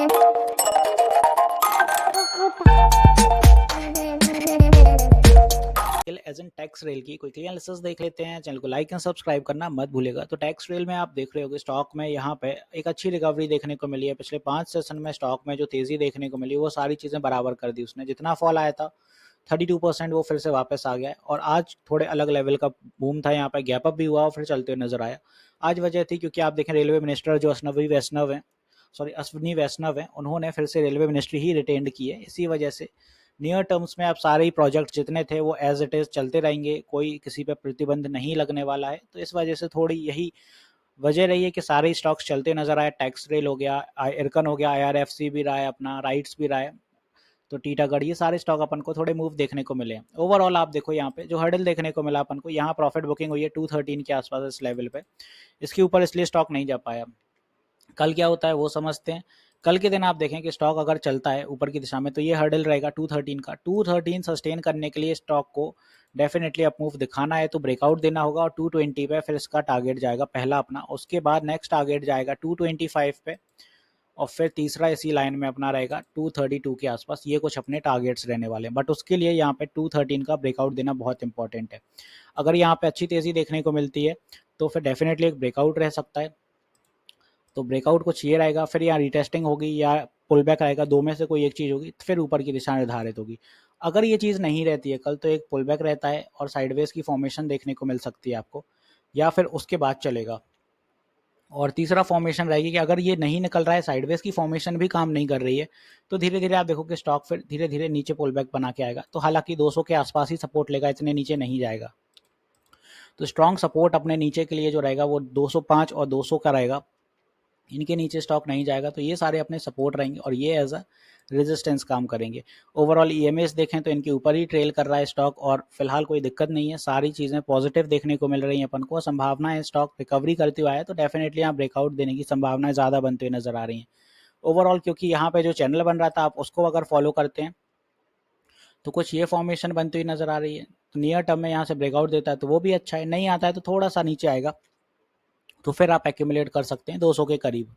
As an tax rail की quickly analysis देख लेते हैं। चैनल को लाइक एंड सब्सक्राइब करना मत भूलेगा। तो टैक्स रेल में आप देख रहे होगे स्टॉक में यहाँ पे एक अच्छी रिकवरी देखने को मिली है। पिछले 5 सेशन में स्टॉक में जो तेजी देखने को मिली वो सारी चीज़ें बराबर कर दी उसने। जितना फॉल आया था 32% वो फिर से वापस आ गया है और आज थोड़े अलग लेवल का बूम था। यहाँ पे गैप अप भी हुआ और फिर चलते हुए नजर आया। आज वजह थी क्योंकि आप देखें रेलवे मिनिस्टर जो अश्विनी वैष्णव हैं उन्होंने फिर से रेलवे मिनिस्ट्री ही रिटेन्ड की है। इसी वजह से नियर टर्म्स में अब सारे ही प्रोजेक्ट जितने थे वो एज इट इज़ चलते रहेंगे, कोई किसी पे प्रतिबंध नहीं लगने वाला है। तो इस वजह से थोड़ी यही वजह रही है कि सारे स्टॉक्स चलते नजर आए। टैक्स रेल हो गया, इरकन हो गया, IRFC भी रहा है, अपना राइट्स भी रहा है, तो टीटागढ़, ये सारे स्टॉक अपन को थोड़े मूव देखने को मिले हैं। ओवरऑल आप देखो यहाँ पे जो हर्डल देखने को मिला अपन को, यहाँ प्रॉफिट बुकिंग हुई है 213 के आसपास इस लेवल पे। इसके ऊपर इसलिए स्टॉक नहीं जा पाया। कल क्या होता है वो समझते हैं। कल के दिन आप देखें कि स्टॉक अगर चलता है ऊपर की दिशा में तो ये हर्डल रहेगा 213 का। 213 सस्टेन करने के लिए स्टॉक को डेफिनेटली अप मूव दिखाना है तो ब्रेकआउट देना होगा और 220 पे फिर इसका टारगेट जाएगा पहला अपना। उसके बाद नेक्स्ट टारगेट जाएगा 225 पे और फिर तीसरा इसी लाइन में अपना रहेगा 232 के आसपास। ये कुछ अपने टारगेट्स रहने वाले हैं, बट उसके लिए यहाँ पे 213 का ब्रेकआउट देना बहुत इंपॉर्टेंट है। अगर यहाँ पे अच्छी तेजी देखने को मिलती है तो फिर डेफिनेटली एक ब्रेकआउट रह सकता है। तो ब्रेकआउट कुछ ये रहेगा, फिर यहाँ रिटेस्टिंग होगी या पुल बैक आएगा, दो में से कोई एक चीज़ होगी, फिर ऊपर की दिशा निर्धारित होगी। अगर ये चीज़ नहीं रहती है कल तो एक पुल बैक रहता है और साइडवेज की फॉर्मेशन देखने को मिल सकती है आपको, या फिर उसके बाद चलेगा। और तीसरा फॉर्मेशन रहेगी कि अगर ये नहीं निकल रहा है, साइडवेज की फॉर्मेशन भी काम नहीं कर रही है, तो धीरे धीरे आप देखो कि स्टॉक फिर धीरे धीरे नीचे पुल बैक बना के आएगा। तो हालांकि 200 के आसपास ही सपोर्ट लेगा, इतने नीचे नहीं जाएगा। तो स्ट्रॉन्ग सपोर्ट अपने नीचे के लिए जो रहेगा वो 205 और 200 का रहेगा। इनके नीचे स्टॉक नहीं जाएगा तो ये सारे अपने सपोर्ट रहेंगे और ये एज अ रेजिस्टेंस काम करेंगे। ओवरऑल EMAs देखें तो इनके ऊपर ही ट्रेल कर रहा है स्टॉक और फिलहाल कोई दिक्कत नहीं है, सारी चीज़ें पॉजिटिव देखने को मिल रही हैं अपन को। संभावना है स्टॉक रिकवरी करते हुए आए तो डेफिनेटली यहाँ ब्रेकआउट देने की संभावनाएं ज़्यादा बनती हुई नजर आ रही हैं ओवरऑल। क्योंकि यहाँ पे जो चैनल बन रहा था आप उसको अगर फॉलो करते हैं तो कुछ ये फॉर्मेशन बनती हुई नजर आ रही है। तो नियर टर्म में यहाँ से ब्रेकआउट देता है तो वो भी अच्छा है, नहीं आता है तो थोड़ा सा नीचे आएगा तो फिर आप एक्यूमुलेट कर सकते हैं 200 के करीब।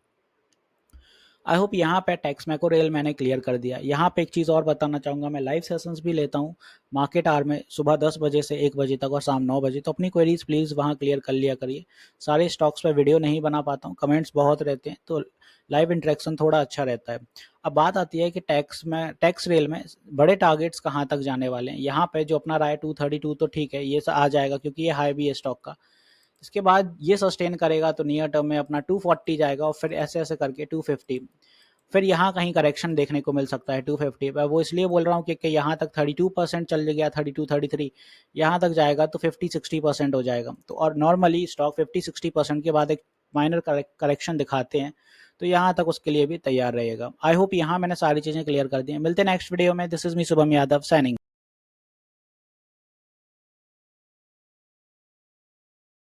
आई होप यहाँ पे टैक्स मैको रेल मैंने क्लियर कर दिया। यहाँ पे एक चीज़ और बताना चाहूँगा, मैं लाइव सेशंस भी लेता हूँ मार्केट आवर में सुबह 10 बजे से 1 बजे तक और शाम 9 बजे। तो अपनी क्वेरीज प्लीज़ वहाँ क्लियर कर लिया करिए। सारे स्टॉक्स पे वीडियो नहीं बना पाता हूँ, कमेंट्स बहुत रहते हैं तो लाइव इंटरेक्शन थोड़ा अच्छा रहता है। अब बात आती है कि टैक्स रेल में बड़े टारगेट्स कहाँ तक जाने वाले हैं। यहाँ पे जो अपना रहा है 232 तो ठीक है, ये आ जाएगा क्योंकि ये हाई भी है स्टॉक का। इसके बाद ये सस्टेन करेगा तो नियर टर्म में अपना 240 जाएगा और फिर ऐसे ऐसे करके 250, फिर यहाँ कहीं करेक्शन देखने को मिल सकता है 250 पर। वो इसलिए बोल रहा हूँ कि यहाँ तक 32% चल गया, 32-33 यहाँ तक जाएगा तो 50-60% हो जाएगा। तो और नॉर्मली स्टॉक 50-60% के बाद एक माइनर करेक्शन दिखाते हैं तो यहाँ तक उसके लिए भी तैयार रहेगा। आई होप यहाँ मैंने सारी चीज़ें क्लियर कर दी हैं। मिलते हैं नेक्स्ट वीडियो में। This is me Shubham Yadav signing.